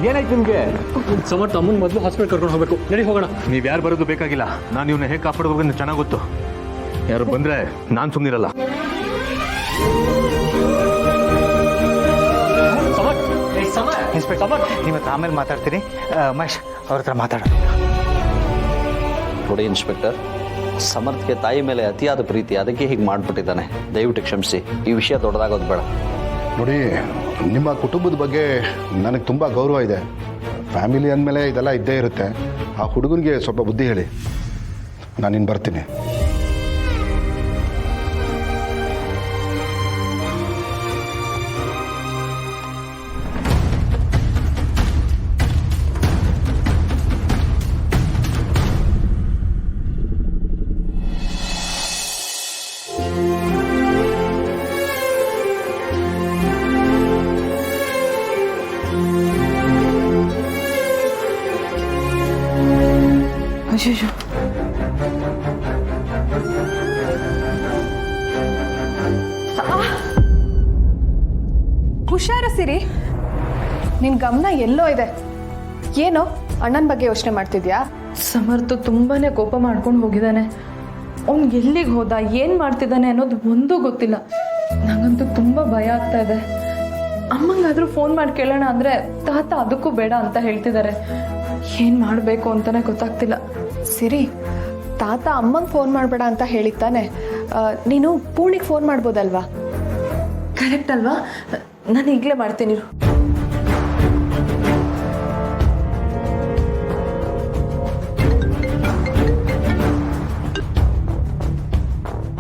ಏನಾಯ್ತು ನಿಮ್ಗೆ? ಸಮರ್ಥ ಅಮ್ಮನ ಮೊದಲು ಹಾಸ್ಪಿಟಲ್ ಕರ್ಕೊಂಡು ಹೋಗ್ಬೇಕು. ನಡಿ ಹೋಗೋಣ. ನೀವ್ ಯಾರು ಬರೋದು ಬೇಕಾಗಿಲ್ಲ. ನಾನು ಇವ್ನ ಹೇಗೆ ಕಾಪಾಡಬೇಕು ಅಂತ ಚೆನ್ನಾಗಿ ಗೊತ್ತು. ಯಾರು ಬಂದ್ರೆ ನಾನ್ ಸುಮ್ಮನಿರಲ್ಲ. ಇನ್ಸ್ಪೆಕ್ಟರ್ ನಿಮ್ಮ ಹತ್ರ ಆಮೇಲೆ ಮಾತಾಡ್ತೀನಿ. ಮಹೇಶ್ ಅವ್ರ ಹತ್ರ ಮಾತಾಡೋಣ. ನೋಡಿ ಇನ್ಸ್ಪೆಕ್ಟರ್, ಸಮರ್ಥ್ಗೆ ತಾಯಿ ಮೇಲೆ ಅತಿಯಾದ ಪ್ರೀತಿ, ಅದಕ್ಕೆ ಹೀಗೆ ಮಾಡಿಬಿಟ್ಟಿದ್ದಾನೆ. ದಯವಿಟ್ಟು ಕ್ಷಮಿಸಿ. ಈ ವಿಷಯ ದೊಡ್ಡದಾಗೋದು ಬೇಡ. ನೋಡಿ, ನಿಮ್ಮ ಕುಟುಂಬದ ಬಗ್ಗೆ ನನಗೆ ತುಂಬ ಗೌರವ ಇದೆ. ಫ್ಯಾಮಿಲಿ ಅಂದಮೇಲೆ ಇದೆಲ್ಲ ಇದ್ದೇ ಇರುತ್ತೆ. ಆ ಹುಡುಗನಿಗೆ ಸ್ವಲ್ಪ ಬುದ್ಧಿ ಹೇಳಿ. ನಾನಿನ್ನು ಬರ್ತೀನಿ. ಅಯ್ಯೋ, ಹುಷಾರು ಸಿರಿ, ನಿನ್ ಗಮನ ಎಲ್ಲೋ ಇದೆ. ಏನೋ ಅಣ್ಣನ ಬಗ್ಗೆ ಯೋಚನೆ ಮಾಡ್ತಿದ್ಯಾ? ಸಮರ್ಥ ತುಂಬಾನೇ ಕೋಪ ಮಾಡ್ಕೊಂಡು ಹೋಗಿದ್ದಾನೆ. ಅವ್ನು ಎಲ್ಲಿಗೆ ಹೋದ, ಏನು ಮಾಡ್ತಿದ್ದಾನೆ ಅನ್ನೋದು ಒಂದೂ ಗೊತ್ತಿಲ್ಲ. ನಂಗಂತೂ ತುಂಬ ಭಯ ಆಗ್ತಾ ಇದೆ. ಅಮ್ಮಂಗಾದ್ರೂ ಫೋನ್ ಮಾಡಿ ಕೇಳೋಣ ಅಂದರೆ ತಾತ ಅದಕ್ಕೂ ಬೇಡ ಅಂತ ಹೇಳ್ತಿದ್ದಾರೆ. ಏನು ಮಾಡಬೇಕು ಅಂತಲೇ ಗೊತ್ತಾಗ್ತಿಲ್ಲ. ಸಿರಿ, ತಾತ ಅಮ್ಮಂಗೆ ಫೋನ್ ಮಾಡಬೇಡ ಅಂತ ಹೇಳಿತ್ತಾನೆ. ನೀನು ಪೂರ್ಣಿಗೆ ಫೋನ್ ಮಾಡ್ಬೋದಲ್ವಾ? ಕರೆಕ್ಟ್ ಅಲ್ವಾ? ನಾನು ಈಗಲೇ ಮಾಡ್ತೀನಿ.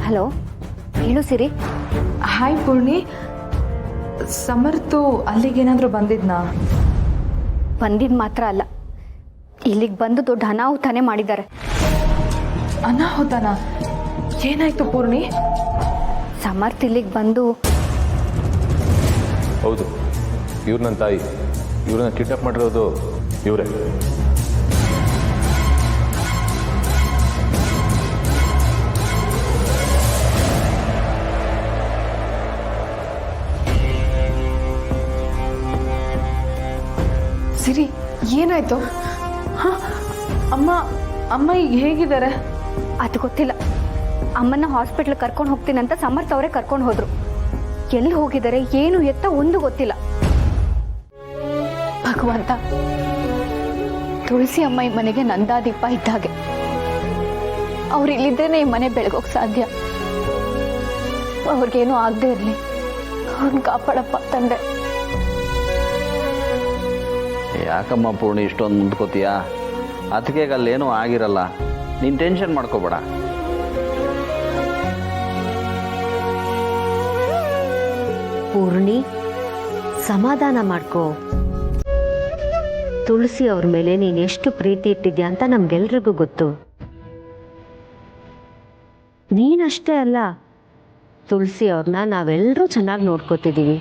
ಹಲೋ, ಹೇಳು ಸಿರಿ. ಹಾಯ್ ಪೂರ್ಣಿ, ಸಮರ್ಥು ಅಲ್ಲಿಗೇನಾದರೂ ಬಂದಿದ್ನಾ? ಬಂದಿದ್ದು ಮಾತ್ರ ಅಲ್ಲ, ಇಲ್ಲಿಗೆ ಬಂದು ದೊಡ್ಡ ಅನಾಹುತನೇ ಮಾಡಿದ್ದಾರೆ. ಅನಾಹುತನ? ಏನಾಯ್ತು ಪೂರ್ಣಿ? ಸಮರ್ಥ್ ಇಲ್ಲಿಗೆ ಬಂದು ಹೌದು, ಇವ್ರು ನನ್ನ ತಾಯಿ. ಇವ್ರನ್ನ ಕಿಡ್ನಾಪ್ ಮಾಡಿರೋದು ಇವರೇ. ಸಿರಿ, ಏನಾಯ್ತು? ಹಾಂ, ಅಮ್ಮ ಈಗ ಹೇಗಿದ್ದಾರೆ? ಅದು ಗೊತ್ತಿಲ್ಲ. ಅಮ್ಮನ ಹಾಸ್ಪಿಟ್ಲ್ ಕರ್ಕೊಂಡು ಹೋಗ್ತೀನಂತ ಸಮರ್ಥ್ ಅವರೇ ಕರ್ಕೊಂಡು ಹೋದ್ರು. ಎಲ್ಲಿ ಹೋಗಿದ್ದಾರೆ, ಏನು ಎತ್ತ ಒಂದು ಗೊತ್ತಿಲ್ಲ. ಭಗವಂತ, ತುಳಸಿ ಅಮ್ಮ ಈ ಮನೆಗೆ ನಂದಾದೀಪ ಇದ್ದಾಗೆ. ಅವ್ರು ಇಲ್ಲಿದ್ದೇನೆ ಈ ಮನೆ ಬೆಳಗೋಕ್ ಸಾಧ್ಯ. ಅವ್ರಿಗೇನು ಆಗದೆ ಇರಲಿ, ಅವ್ರನ್ನ ಕಾಪಾಡಪ್ಪ ತಂದೆ. ಯಾಕಮ್ಮ ಪೂರ್ಣಿ ಇಷ್ಟೊಂದು ಮುಂದ್ಕೋತೀಯಾ? ಅದಕ್ಕೆ ಅಲ್ಲೇನೂ ಆಗಿರಲ್ಲ. ನೀನು ಟೆನ್ಷನ್ ಮಾಡ್ಕೋಬೇಡ. ಪೂರ್ಣಿ, ಸಮಾಧಾನ ಮಾಡ್ಕೋ. ತುಳಸಿ ಅವ್ರ ಮೇಲೆ ನೀನು ಎಷ್ಟು ಪ್ರೀತಿ ಇಟ್ಟಿದ್ಯಾ ಅಂತ ನಮ್ಗೆಲ್ರಿಗೂ ಗೊತ್ತು. ನೀನಷ್ಟೇ ಅಲ್ಲ, ತುಳಸಿ ಅವ್ರನ್ನ ನಾವೆಲ್ಲರೂ ಚೆನ್ನಾಗಿ ನೋಡ್ಕೋತಿದ್ದೀವಿ.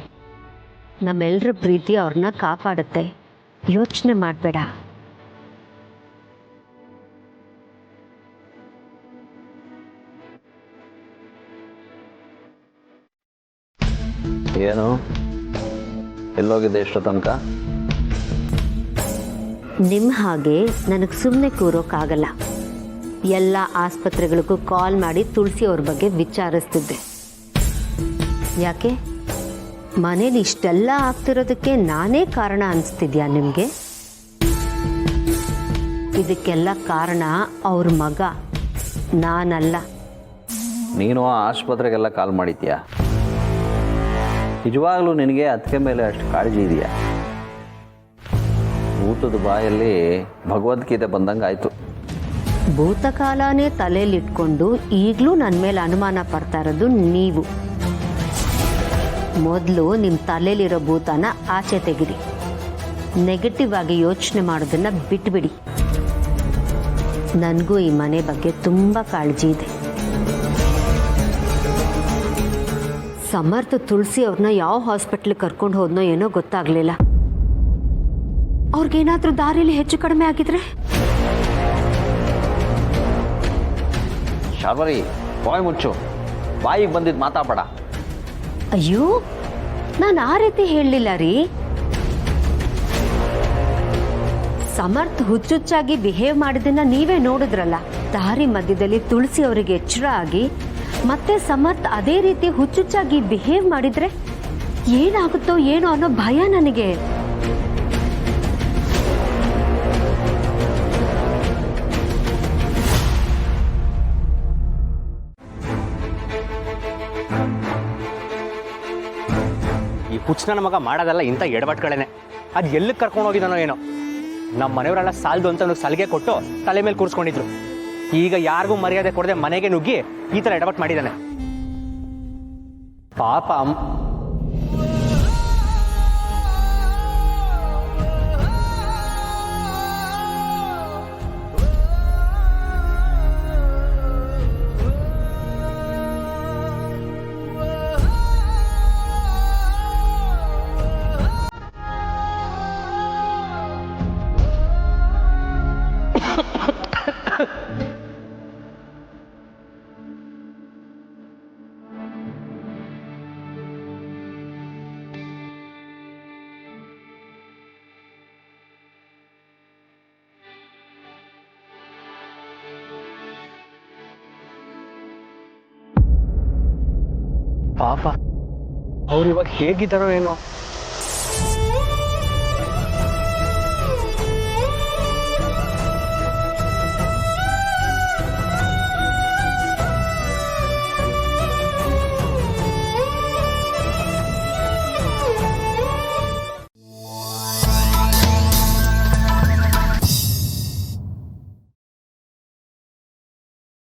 ನಮ್ಮೆಲ್ಲರ ಪ್ರೀತಿ ಅವ್ರನ್ನ ಕಾಪಾಡುತ್ತೆ. ಯೋಚನೆ ಮಾಡಬೇಡ. ಏನು ಎಲ್ಲೋಗಿದೆ ಇಷ್ಟೋ ತನಕ? ನಿಮ್ಮ ಹಾಗೆ ನನಗೆ ಸುಮ್ಮನೆ ಕೂರೋಕ್ಕಾಗಲ್ಲ. ಎಲ್ಲ ಆಸ್ಪತ್ರೆಗಳಿಗೂ ಕಾಲ್ ಮಾಡಿ ತುಳಸಿ ಅವ್ರ ಬಗ್ಗೆ ವಿಚಾರಿಸ್ತಿದ್ದೆ. ಯಾಕೆ ಮನೇಲಿ ಇಷ್ಟೆಲ್ಲ ಆಗ್ತಿರೋದಕ್ಕೆ ನಾನೇ ಕಾರಣ ಅನಿಸ್ತಿದ್ಯಾ ನಿಮಗೆ? ಇದಕ್ಕೆಲ್ಲ ಕಾರಣ ಅವ್ರ ಮಗ, ನಾನಲ್ಲ. ನೀನು ಆಸ್ಪತ್ರೆಗೆಲ್ಲ ಕಾಲ್ ಮಾಡಿದ್ಯಾ? ನಿಜವಾಗ್ಲೂ ನಿನಗೆ ಅದಕ್ಕೆ ಮೇಲೆ ಅಷ್ಟು ಕಾಳಜಿ ಇದೆಯಾ? ಊಟದ ಬಾಯಲ್ಲಿ ಭಗವದ್ಗೀತೆ ಬಂದಂಗೆ ಆಯಿತು. ಭೂತಕಾಲನೇ ತಲೆಯಲ್ಲಿಟ್ಕೊಂಡು ಈಗಲೂ ನನ್ನ ಮೇಲೆ ಅನುಮಾನ ಪಡ್ತಾ ಇರೋದು ನೀವು. ಮೊದಲು ನಿಮ್ಮ ತಲೆಯಲ್ಲಿರೋ ಭೂತನ ಆಚೆ ತೆಗಿರಿ. ನೆಗೆಟಿವ್ ಆಗಿ ಯೋಚನೆ ಮಾಡೋದನ್ನು ಬಿಟ್ಬಿಡಿ. ನನಗೂ ಈ ಮನೆ ಬಗ್ಗೆ ತುಂಬ ಕಾಳಜಿ ಇದೆ. ಸಮರ್ಥ ತುಳಸಿ ಅವ್ರನ್ನ ಯಾವ ಹಾಸ್ಪಿಟ್ಲಿಗೆ ಕರ್ಕೊಂಡು ಹೋದ್ನೋ ಏನೋ ಗೊತ್ತಾಗಲಿಲ್ಲ. ಅವ್ರಿಗೇನಾದರೂ ದಾರಿಯಲ್ಲಿ ಹೆಚ್ಚು ಕಡಿಮೆ ಆಗಿದ್ರೆ? ಶಾರ್ವರಿ, ಬಾಯ್ ಮುಚ್ಚು. ಬಾಯಿಗೆ ಬಂದಿದ್ದು ಮಾತಾಡಬೇಡ. ಅಯ್ಯೋ, ನಾನು ಆ ರೀತಿ ಹೇಳಲಿಲ್ಲ ರೀ. ಸಮರ್ಥ್ ಹುಚ್ಚುಚ್ಚಾಗಿ ಬಿಹೇವ್ ಮಾಡಿದ್ದನ್ನ ನೀವೇ ನೋಡಿದ್ರಲ್ಲ. ದಾರಿ ಮಧ್ಯದಲ್ಲಿ ತುಳಸಿ ಅವರಿಗೆ ಎಚ್ಚರ ಆಗಿ ಮತ್ತೆ ಸಮರ್ಥ್ ಅದೇ ರೀತಿ ಹುಚ್ಚುಚ್ಚಾಗಿ ಬಿಹೇವ್ ಮಾಡಿದ್ರೆ ಏನಾಗುತ್ತೋ ಏನೋ ಅನ್ನೋ ಭಯ ನನಗೆ. ಈ ಹುಚ್ಚ ನನ್ನ ಮಗ ಮಾಡೋದಲ್ಲ ಇಂಥ ಎಡವಟ್ಗಳೇನೆ. ಅದು ಎಲ್ಲಿಗೆ ಕರ್ಕೊಂಡು ಹೋಗಿದ್ದಾನೋ ಏನೋ. ನಮ್ಮ ಮನೆಯವರೆಲ್ಲ ಸಾಲದು ಅಂತ ಸಲಿಗೆ ಕೊಟ್ಟು ತಲೆ ಮೇಲೆ ಕೂರಿಸ್ಕೊಂಡಿದ್ರು. ಈಗ ಯಾರಿಗೂ ಮರ್ಯಾದೆ ಕೊಡದೆ ಮನೆಗೆ ನುಗ್ಗಿ ಈ ಥರ ಎಡವಟ್ ಮಾಡಿದ್ದಾನೆ. ಪಾಪ ಪಾಪ ಅವ್ರು ಇವಾಗ ಹೇಗಿದ್ದಾರೋ ಏನೋ.